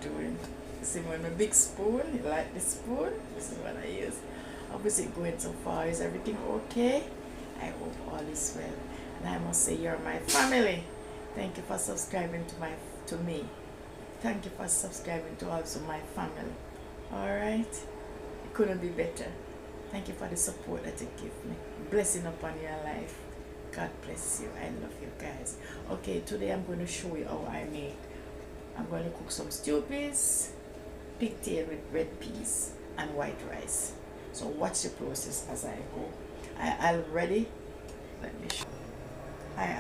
doing? See when my big spoon, you like the spoon? This is what I use. Obviously going so far. Is everything okay? I hope all is well. And I must say you're my family. Thank you for subscribing to me. Thank you for subscribing to also my family. Alright? It couldn't be better. Thank you for the support that you give me. Blessing upon your life. God bless you. I love you guys. Okay, today I'm going to show you how I make. I'm going to cook some stew peas, pigtail with red peas, and white rice. So watch the process as I go. I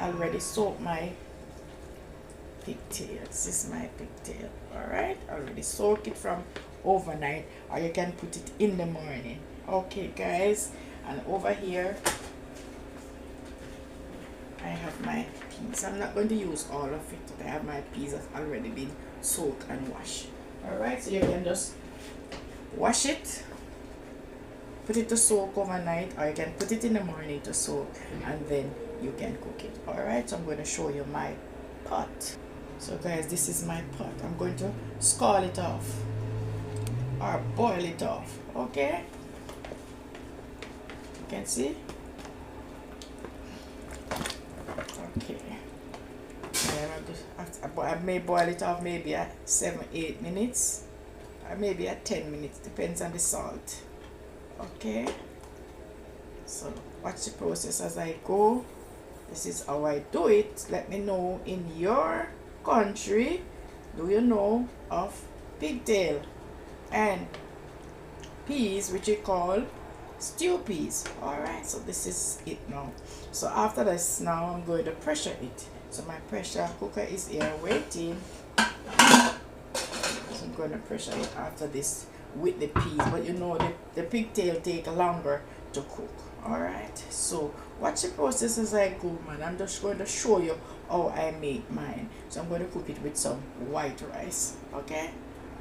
already soaked my pigtail. This is my pigtail. Alright, already soak it from overnight, or you can put it in the morning. Okay guys, and over here I have my peas. I'm not going to use all of it. I have my peas that already been soaked and washed. Alright, so you can just wash it, put it to soak overnight, or you can put it in the morning to soak, and then you can cook it. Alright, so I'm going to show you my pot. So guys, this is my pot. I'm going to scald it off or boil it off. Okay, you can see. Okay, I may boil it off maybe at 7-8 minutes, or maybe at 10 minutes, depends on the salt. Okay, so watch the process as I go. This is how I do it. Let me know in your country, do you know of pigtail and peas, which you call stew peas? Alright, so this is it now. So after this, now I'm going to pressure it. So my pressure cooker is here waiting. So I'm going to pressure it after this with the peas, but you know the pigtail take longer to cook. Alright, so watch the process as I go, man. I'm just going to show you how I make mine. So I'm going to cook it with some white rice. Okay,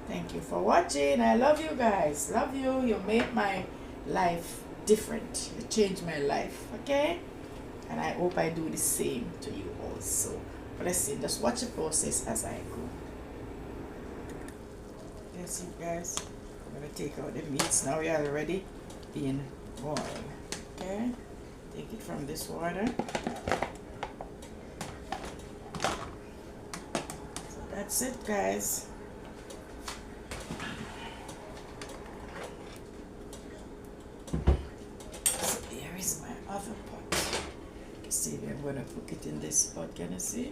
thank you for watching. I love you guys. Love you. You make my life different. You change my life. Okay, and I hope I do the same to you also. Blessing. Just watch the process as I go. You see guys, I'm going to take out the meats now. We're already being boiled. Okay, take it from this water. So that's it guys. So here is my other pot. You see, I'm going to cook it in this pot. Can you see?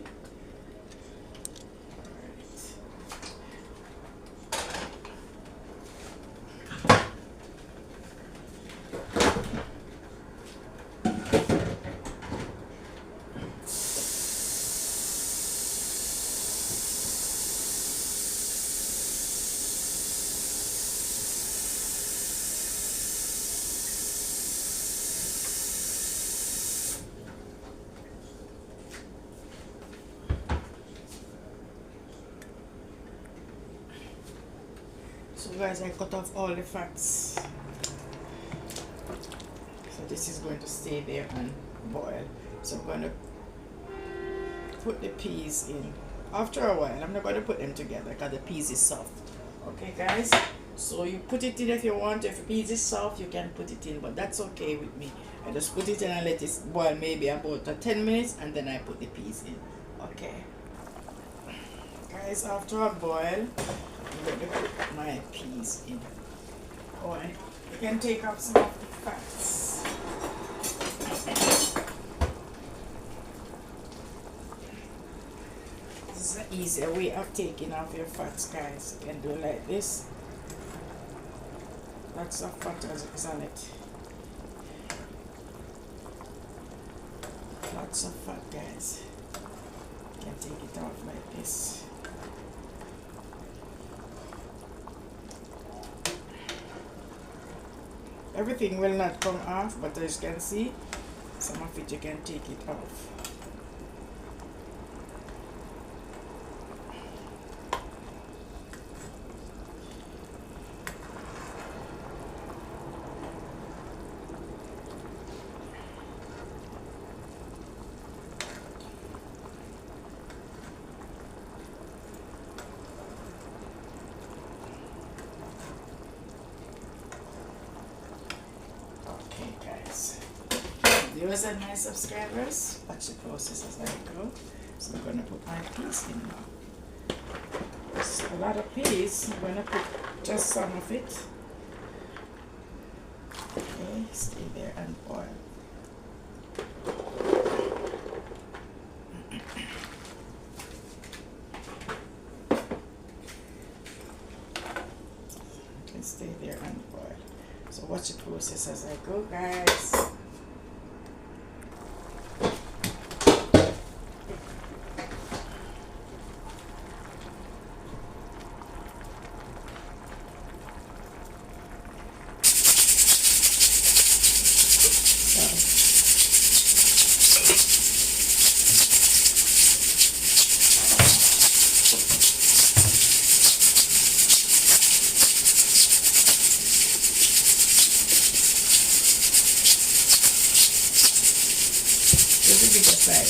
So guys, I cut off all the fats. So this is going to stay there and boil. So I'm going to put the peas in. After a while, I'm not going to put them together because the peas is soft. Okay guys, so you put it in if you want. If the peas is soft, you can put it in, but that's okay with me. I just put it in and let it boil maybe about 10 minutes, and then I put the peas in. Okay guys, after a boil, I'm going to put my peas in. Alright, you can take off some of the fats. This is an easier way of taking off your fats, guys. You can do it like this. Lots of fat is on it. Lots of fat, guys. You can take it off like this. Everything will not come off, but as you can see, some of it you can take it off. viewers and my subscribers. Watch the process as I go. So I'm gonna put my peas in now. It's a lot of peas. I'm gonna put just some of it. Okay, stay there and boil. Stay there and boil. So watch the process as I go, guys. This is the bigger side.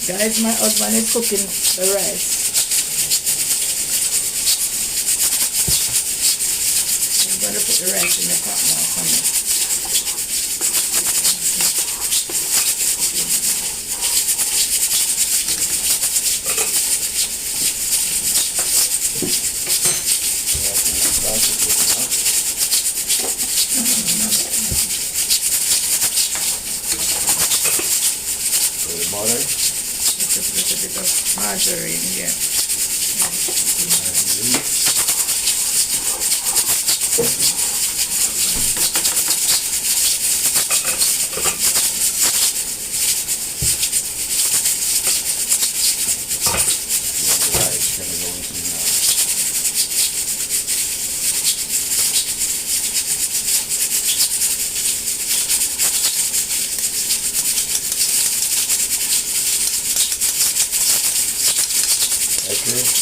Guys, my husband is cooking the rice. I'm going to put the rice in the pot now for me. Butter. Just a little bit of margarine here.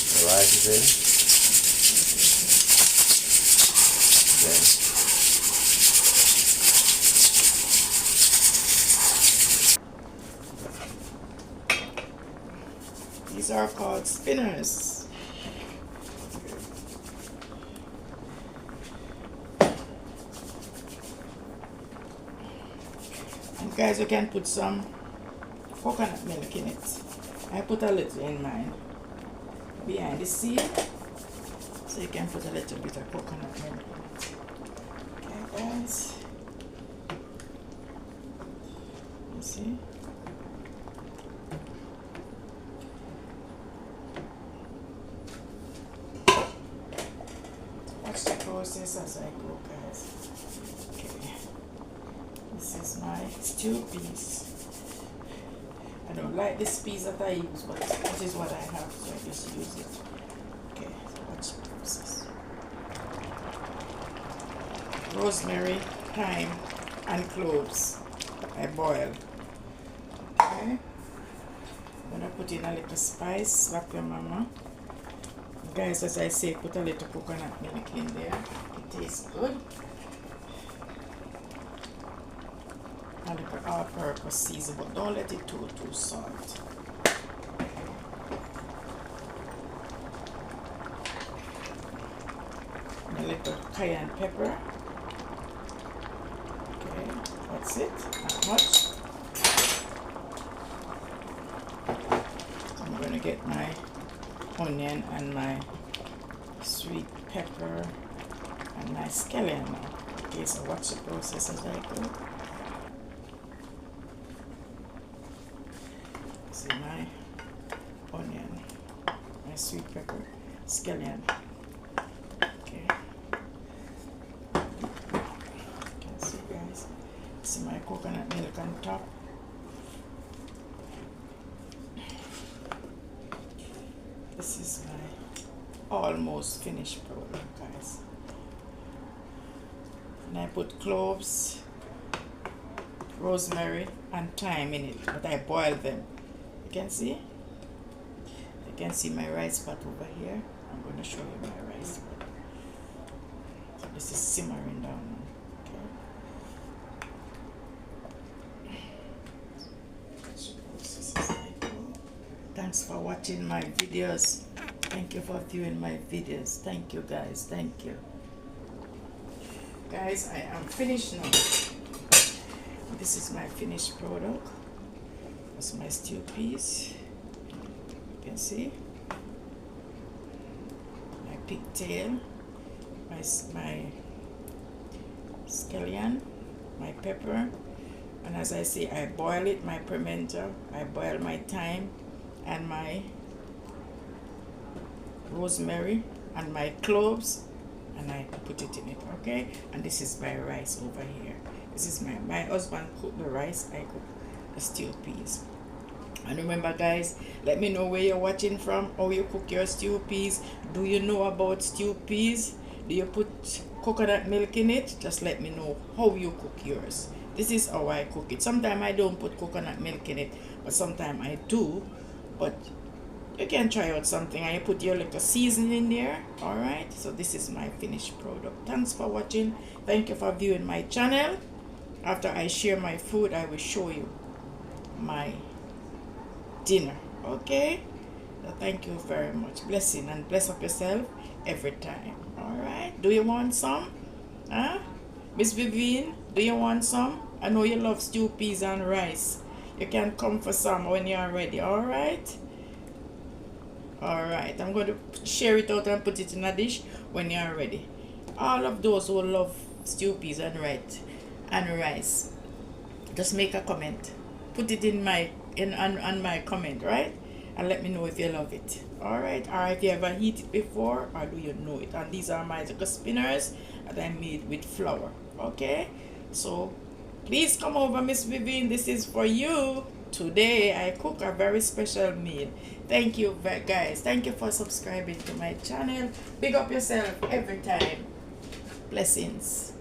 The rice is in. These are called spinners. And guys, you can put some coconut milk in it. I put a little in mine behind the seed, so you can put a little bit of coconut milk in it. Okay, guys. You see? Watch the process as I go, guys. Okay. This is my stewed peas. I don't like this peas that I use, but this is what I have, so I just use it. Okay, so watch the process. Rosemary, thyme, and cloves. I boil. Okay. I'm gonna put in a little spice, slap your mama. Guys, as I say, put a little coconut milk in there. It tastes good. A little all-purpose season, but don't let it too salt. And a little cayenne pepper. Okay, that's it. Not much. I'm going to get my onion and my sweet pepper and my scallion now. Okay, so watch the process as I go. See my onion, my sweet pepper, scallion. Okay. You can see, guys. See my coconut milk on top. This is my almost finished product, guys. And I put cloves, rosemary, and thyme in it, but I boiled them. You can see? You can see my rice pot over here. I'm going to show you my rice pot. So this is simmering down now. Okay. Thanks for watching my videos. Thank you for viewing my videos. Thank you guys. Thank you. Guys, I am finished now. This is my finished product. That's my stew peas. You can see. My pigtail. My scallion. My pepper. And as I say, I boil it, my pimento. I boil my thyme and my rosemary and my cloves, and I put it in it. Okay, and this is my rice over here. This is my husband cooked the rice, I cook the stew peas. And remember guys, let me know where you're watching from, how you cook your stew peas. Do you know about stew peas? Do you put coconut milk in it? Just let me know how you cook yours. This is how I cook it. Sometimes I don't put coconut milk in it, but sometimes I do. But you can try out something and you put your little seasoning in there. Alright, so this is my finished product. Thanks for watching. Thank you for viewing my channel. After I share my food, I will show you my dinner. Okay, so thank you very much. Blessing and bless up yourself every time. Alright, do you want some? Huh? Miss Vivian, do you want some? I know you love stew peas and rice. You can come for some when you're ready. Alright, alright, I'm going to share it out and put it in a dish when you're ready. All of those who love stew peas and rice, just make a comment, put it in my on my comment, right, and let me know if you love it. Alright, or if you ever eat it before, or do you know it. And these are my little spinners that I made with flour. Okay, so please come over, Miss Vivian, this is for you. Today I cook a very special meal. Thank you guys, thank you for subscribing to my channel. Big up yourself every time. Blessings.